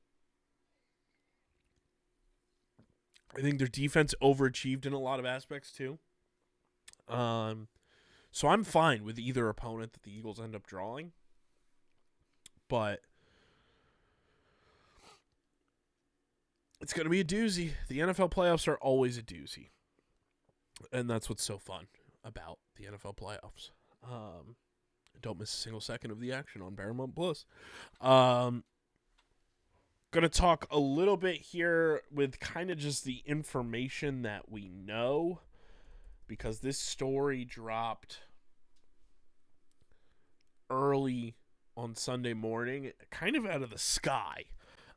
S1: I think their defense overachieved in a lot of aspects, too. So I'm fine with either opponent that the Eagles end up drawing. But it's going to be a doozy. The NFL playoffs are always a doozy. And that's what's so fun about the NFL playoffs. Don't miss a single second of the action on Paramount Plus. Going to talk a little bit here with kind of just the information that we know, because this story dropped early on Sunday morning, kind of out of the sky.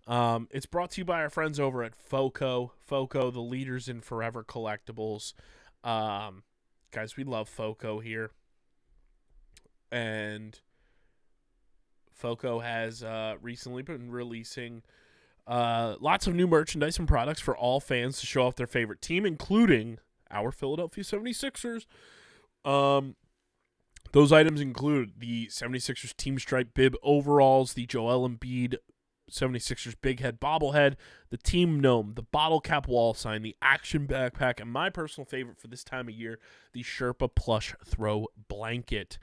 S1: It's brought to you by our friends over at FOCO. FOCO, the leaders in forever collectibles. Guys, we love FOCO here. And FOCO has recently been releasing lots of new merchandise and products for all fans to show off their favorite team, including our Philadelphia 76ers. Those items include the 76ers Team Stripe bib overalls, the Joel Embiid 76ers Big Head bobblehead, the Team Gnome, the bottle cap wall sign, the action backpack, and my personal favorite for this time of year, the Sherpa plush throw blanket.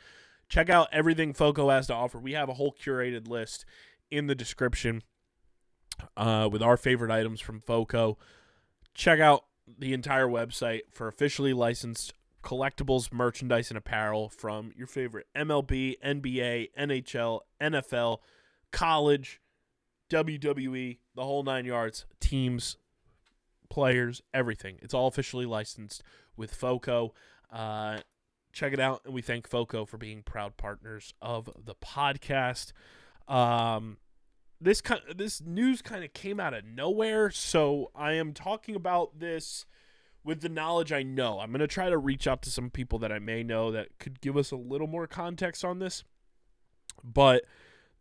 S1: Check out everything FOCO has to offer. We have a whole curated list in the description with our favorite items from FOCO. Check out the entire website for officially licensed collectibles, merchandise, and apparel from your favorite MLB, NBA, NHL, NFL, college, WWE, the whole 9 yards, teams, players, everything. It's all officially licensed with FOCO. Check it out, and we thank FOCO for being proud partners of the podcast. This news kind of came out of nowhere, so I am talking about this with the knowledge I know. I'm going to try to reach out to some people that I may know that could give us a little more context on this. But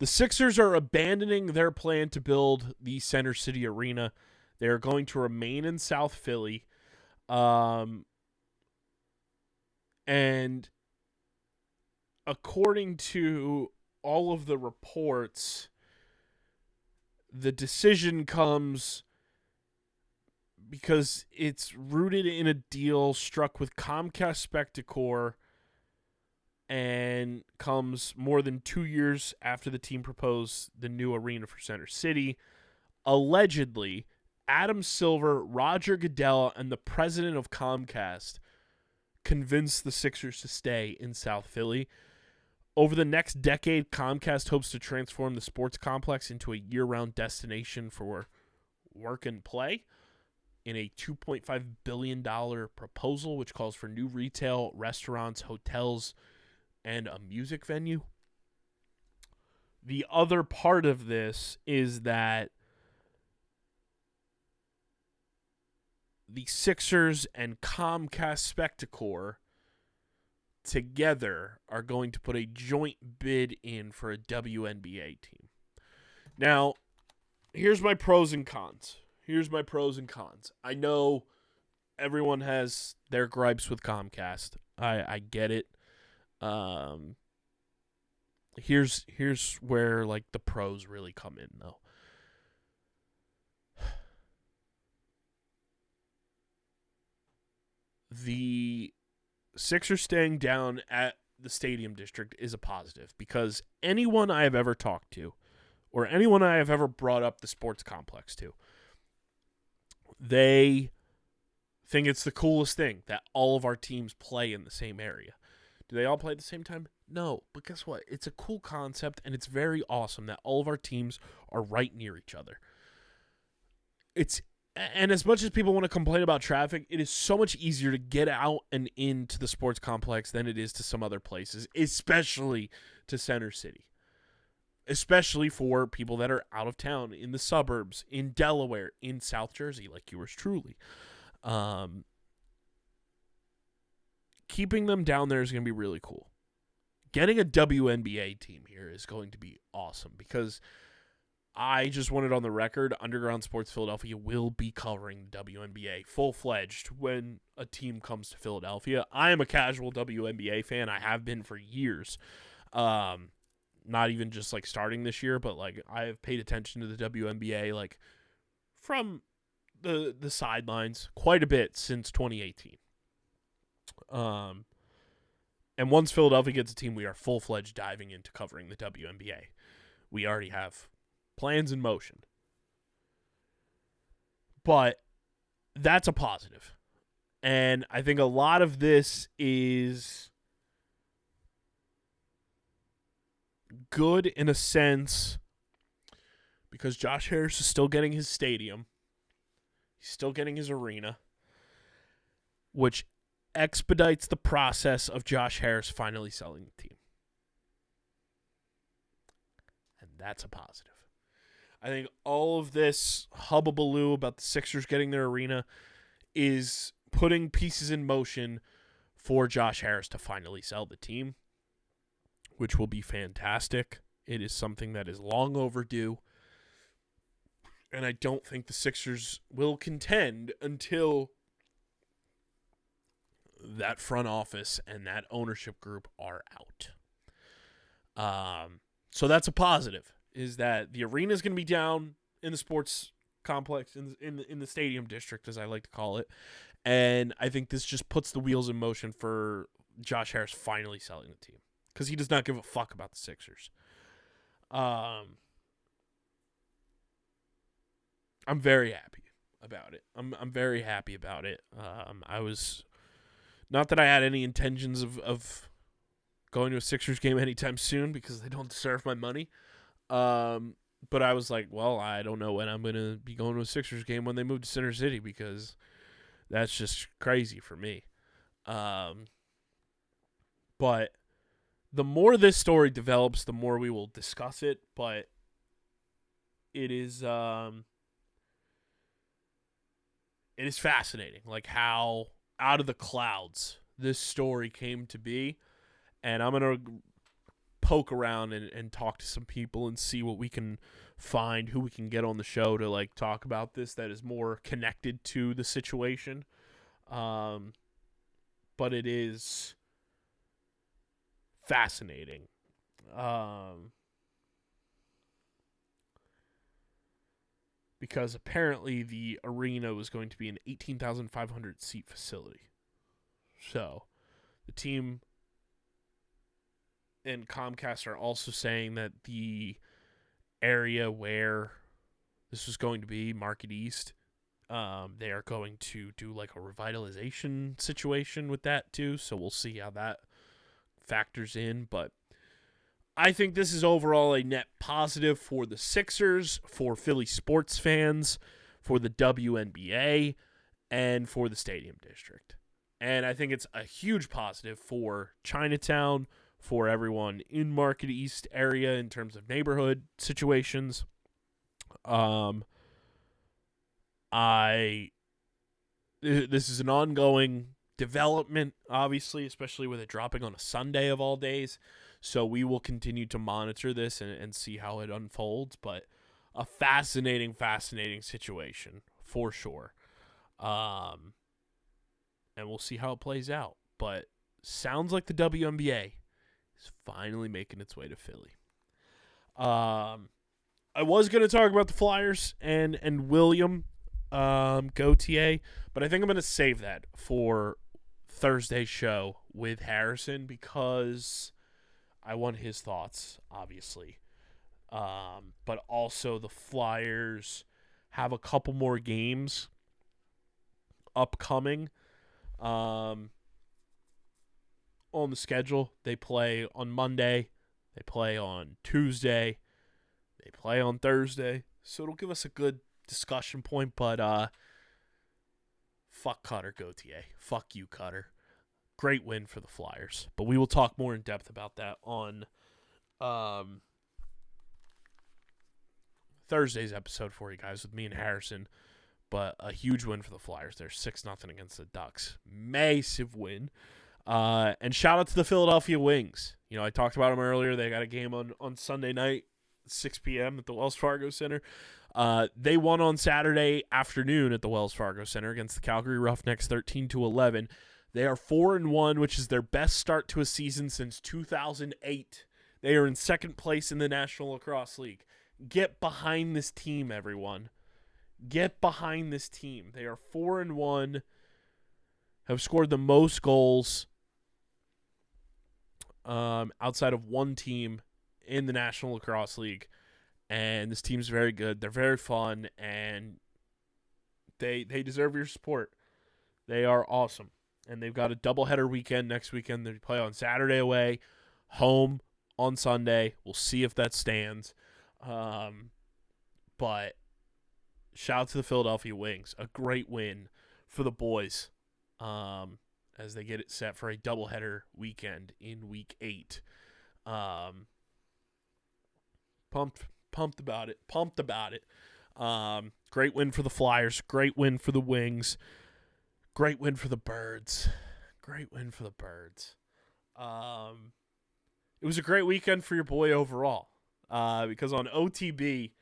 S1: the Sixers are abandoning their plan to build the Center City Arena. They are going to remain in South Philly. And according to all of the reports, the decision comes because it's rooted in a deal struck with Comcast Spectacor and comes more than 2 years after the team proposed the new arena for Center City. Allegedly, Adam Silver, Roger Goodell, and the president of Comcast convinced the Sixers to stay in South Philly. Over the next decade, Comcast hopes to transform the sports complex into a year-round destination for work and play in a $2.5 billion proposal, which calls for new retail, restaurants, hotels, and a music venue. The other part of this is that the Sixers and Comcast Spectacor together are going to put a joint bid in for a WNBA team. Now, here's my pros and cons. I know everyone has their gripes with Comcast. I get it. Here's where like the pros really come in though. The Sixers staying down at the Stadium District is a positive because anyone I have ever talked to or anyone I have ever brought up the sports complex to, they think it's the coolest thing that all of our teams play in the same area. Do they all play at the same time? No, but guess what? It's a cool concept, and it's very awesome that all of our teams are right near each other. And as much as people want to complain about traffic, it is so much easier to get out and into the sports complex than it is to some other places, especially to Center City. Especially for people that are out of town, in the suburbs, in Delaware, in South Jersey, like yours truly. Keeping them down there is going to be really cool. getting a WNBA team here is going to be awesome because I just want it on the record. Underground Sports Philadelphia will be covering the WNBA full-fledged when a team comes to Philadelphia. I am a casual WNBA fan. I have been for years. Not even just like starting this year, but like I have paid attention to the WNBA like from the sidelines quite a bit since 2018. And once Philadelphia gets a team, we are full-fledged diving into covering the WNBA. We already have plans in motion. But that's a positive. And I think a lot of this is good in a sense because Josh Harris is still getting his stadium. He's still getting his arena, which expedites the process of Josh Harris finally selling the team. And that's a positive. I think all of this hubbubaloo about the Sixers getting their arena is putting pieces in motion for Josh Harris to finally sell the team, which will be fantastic. It is something that is long overdue. And I don't think the Sixers will contend until that front office and that ownership group are out. So that's a positive, is that the arena is going to be down in the sports complex, in the stadium district, as I like to call it. And I think this just puts the wheels in motion for Josh Harris finally selling the team, because he does not give a fuck about the Sixers. I'm very happy about it. I'm very happy about it. I was, not that I had any intentions of going to a Sixers game anytime soon because they don't deserve my money. But I was like, well, I don't know when I'm going to be going to a Sixers game when they move to Center City, because that's just crazy for me. But the more this story develops, the more we will discuss it. But it is fascinating, like how out of the clouds this story came to be. And I'm going to poke around and talk to some people and see what we can find, who we can get on the show to like talk about this that is more connected to the situation. But it is fascinating. Because apparently the arena was going to be an 18,500 seat facility. So the team and Comcast are also saying that the area where this was going to be, Market East, they are going to do like a revitalization situation with that too. So we'll see how that factors in. But I think this is overall a net positive for the Sixers, for Philly sports fans, for the WNBA, and for the Stadium District. And I think it's a huge positive for Chinatown, for everyone in Market East area in terms of neighborhood situations. This is an ongoing development, obviously, especially with it dropping on a Sunday of all days. So we will continue to monitor this and see how it unfolds. But a fascinating situation for sure. And we'll see how it plays out. But sounds like the WNBA is finally making its way to Philly. I was going to talk about the Flyers and William Gauthier, but I think I'm going to save that for Thursday's show with Harrison, because I want his thoughts, obviously. But also the Flyers have a couple more games upcoming on the schedule. They play on Monday, they play on Tuesday, they play on Thursday. So it'll give us a good discussion point, but fuck Cutter Gauthier. Fuck you, Cutter. Great win for the Flyers. But we will talk more in depth about that on Thursday's episode for you guys with me and Harrison. But a huge win for the Flyers. They're 6-0 against the Ducks. Massive win. And shout out to the Philadelphia Wings. I talked about them earlier. They got a game on Sunday night, 6 p.m. at the Wells Fargo Center. They won on Saturday afternoon at the Wells Fargo Center against the Calgary Roughnecks 13-11. They are 4-1, which is their best start to a season since 2008. They are in second place in the National Lacrosse League. Get behind this team, everyone. Get behind this team. They are 4-1, have scored the most goals outside of one team in the National Lacrosse League. And this team's very good. They're very fun, and they deserve your support. They are awesome. And they've got a doubleheader weekend next weekend. They play on Saturday away, home on Sunday. We'll see if that stands. But shout out to the Philadelphia Wings. A great win for the boys as they get it set for a doubleheader weekend in Week 8. Pumped about it. Great win for the Flyers. Great win for the Wings. Great win for the Birds. It was a great weekend for your boy overall. Because on OTB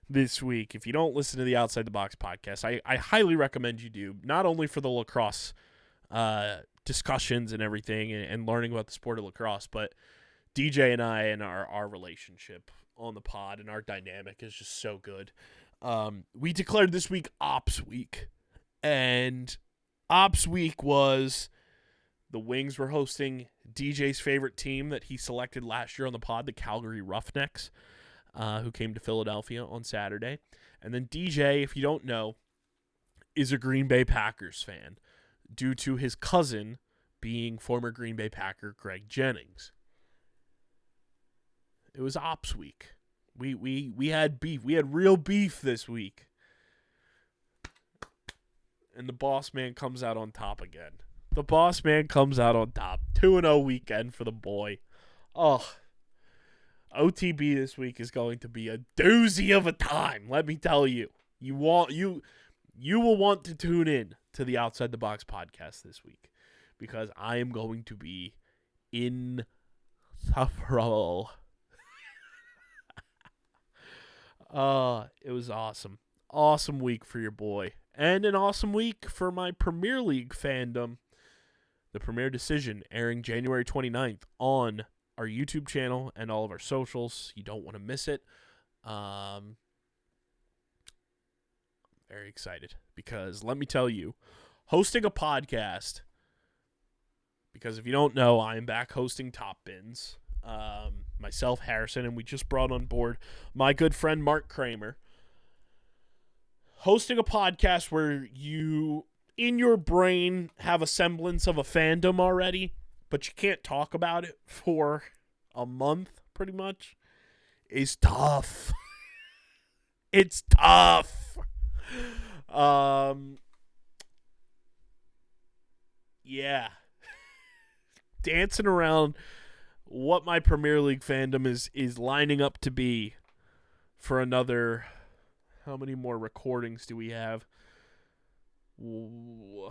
S1: this week, if you don't listen to the Outside the Box podcast, I highly recommend you do, not only for the lacrosse discussions and everything and learning about the sport of lacrosse, but DJ and I and our relationship on the pod and our dynamic is just so good. We declared this week Ops Week, and Ops Week was the Wings were hosting DJ's favorite team that he selected last year on the pod, the Calgary Roughnecks, who came to Philadelphia on Saturday. And then DJ, if you don't know, is a Green Bay Packers fan due to his cousin being former Green Bay Packer Greg Jennings. It was Ops Week. We had beef. We had real beef this week. And the boss man comes out on top again. 2-0 weekend for the boy. Oh, OTB this week is going to be a doozy of a time. Let me tell you. You will want to tune in to the Outside the Box podcast this week because I am going to be insufferable. It was awesome. Awesome week for your boy. And an awesome week for my Premier League fandom. The Premier Decision airing January 29th on our YouTube channel and all of our socials. You don't want to miss it. I'm very excited because let me tell you, hosting a podcast, because if you don't know, I am back hosting Top Bins. Myself, Harrison, and we just brought on board my good friend Mark Kramer. Hosting a podcast where you, in your brain, have a semblance of a fandom already, but you can't talk about it for a month, pretty much, is tough. It's tough. Yeah. Dancing around what my Premier League fandom is lining up to be for another. How many more recordings do we have? 1,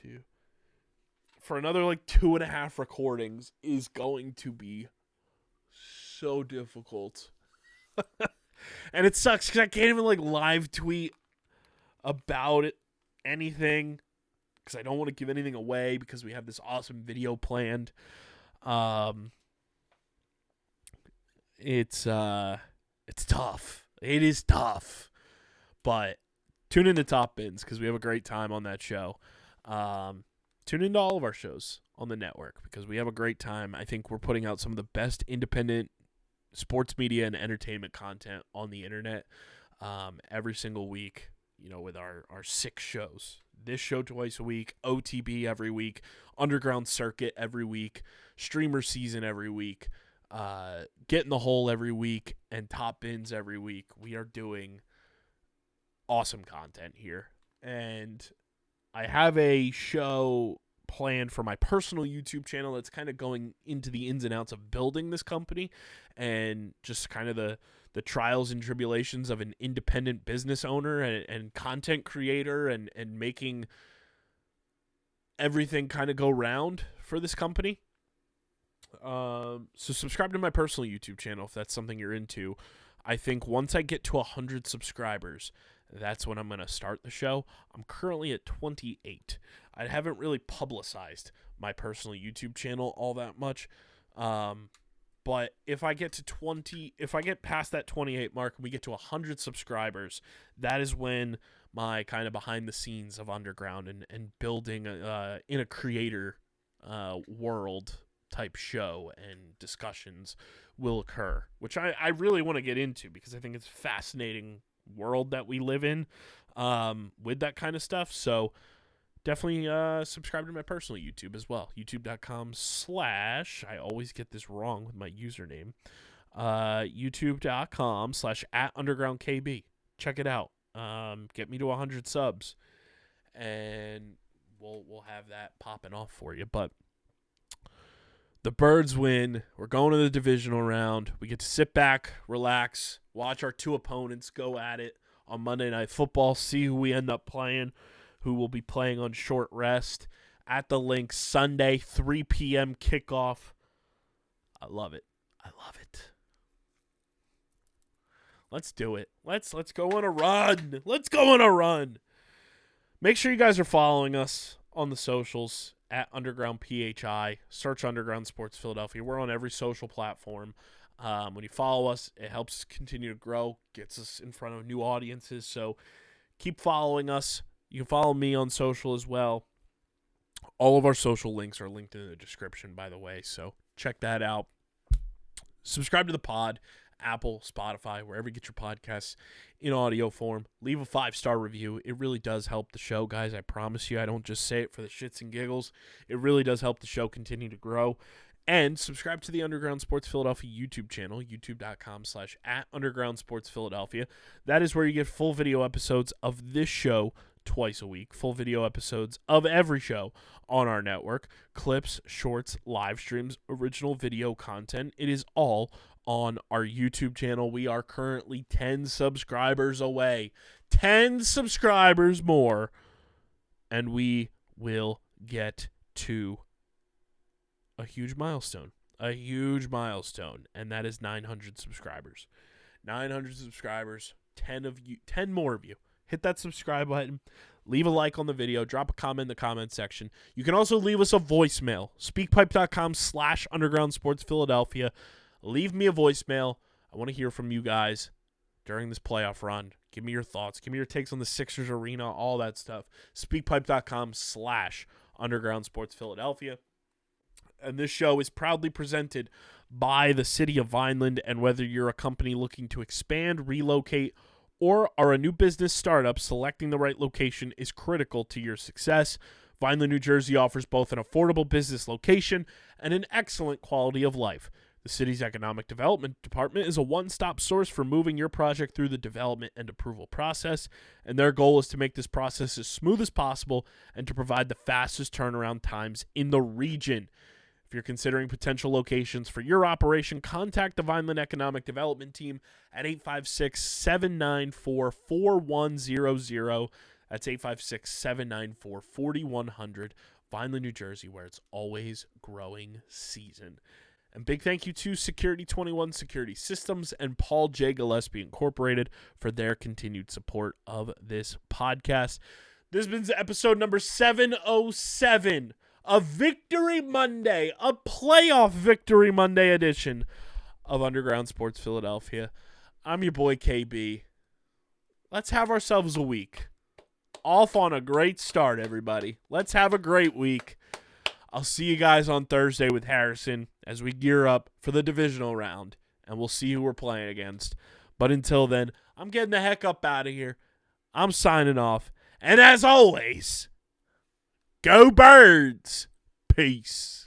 S1: 2. For another 2.5 recordings is going to be so difficult. And it sucks because I can't even live tweet about it, anything, because I don't want to give anything away because we have this awesome video planned. It's tough. It is tough. But tune into Top Bins because we have a great time on that show. Tune into all of our shows on the network because we have a great time. I think we're putting out some of the best independent sports media and entertainment content on the internet every single week, with our 6 shows. This show twice a week, OTB every week, Underground Circuit every week, Streamer Season every week, Get in the Hole every week, and Top Bins every week. We are doing awesome content here. And I have a show planned for my personal YouTube channel that's kind of going into the ins and outs of building this company and just kind of the the trials and tribulations of an independent business owner and content creator and making everything kind of go round for this company. So subscribe to my personal YouTube channel if that's something you're into. I think once I get to 100 subscribers, that's when I'm going to start the show. I'm currently at 28. I haven't really publicized my personal YouTube channel all that much. But if I get past that 28 mark and we get to 100 subscribers, that is when my kind of behind the scenes of Underground and building in a creator world type show and discussions will occur, which I really want to get into because I think it's a fascinating world that we live in with that kind of stuff. So definitely subscribe to my personal YouTube as well. YouTube.com/ I always get this wrong with my username. YouTube.com/ @undergroundkb. Check it out. Get me to 100 subs and we'll have that popping off for you. But the Birds win. We're going to the divisional round. We get to sit back, relax, watch our two opponents go at it on Monday Night Football, see who we end up playing, who will be playing on short rest at the Linc Sunday, 3 p.m. kickoff. I love it. I love it. Let's do it. Let's go on a run. Let's go on a run. Make sure you guys are following us on the socials at Underground PHI. Search Underground Sports Philadelphia. We're on every social platform. When you follow us, it helps us continue to grow, gets us in front of new audiences. So keep following us. You can follow me on social as well. All of our social links are linked in the description, by the way. So check that out. Subscribe to the pod. Apple, Spotify, wherever you get your podcasts in audio form. Leave a 5-star review. It really does help the show, guys. I promise you. I don't just say it for the shits and giggles. It really does help the show continue to grow. And subscribe to the Underground Sports Philadelphia YouTube channel, youtube.com/ @Underground Sports Philadelphia. That is where you get full video episodes of this show twice a week, full video episodes of every show on our network, clips, shorts, live streams, original video content. It is all on our YouTube channel. We are currently 10 subscribers away. 10 subscribers more, and we will get to a huge milestone. And that is 900 subscribers. 900 subscribers, 10 more of you. Hit that subscribe button. Leave a like on the video. Drop a comment in the comment section. You can also leave us a voicemail. Speakpipe.com/ Underground Sports Philadelphia. Leave me a voicemail. I want to hear from you guys during this playoff run. Give me your thoughts. Give me your takes on the Sixers arena, all that stuff. Speakpipe.com/ Underground Sports Philadelphia. And this show is proudly presented by the City of Vineland. And whether you're a company looking to expand, relocate, or are a new business startup, selecting the right location is critical to your success. Vineland, New Jersey offers both an affordable business location and an excellent quality of life. The city's economic development department is a one-stop source for moving your project through the development and approval process, and their goal is to make this process as smooth as possible and to provide the fastest turnaround times in the region. If you're considering potential locations for your operation, contact the Vineland Economic Development Team at 856-794-4100. That's 856-794-4100. Vineland, New Jersey, where it's always growing season. And big thank you to Security 21 Security Systems and Paul J. Gillespie Incorporated for their continued support of this podcast. This has been episode number 707 of Victory Monday, a playoff Victory Monday edition of Underground Sports Philadelphia. I'm your boy KB. Let's have ourselves a week. Off on a great start, everybody. Let's have a great week. I'll see you guys on Thursday with Harrison as we gear up for the divisional round, and we'll see who we're playing against. But until then, I'm getting the heck up out of here. I'm signing off. And as always, go Birds! Peace.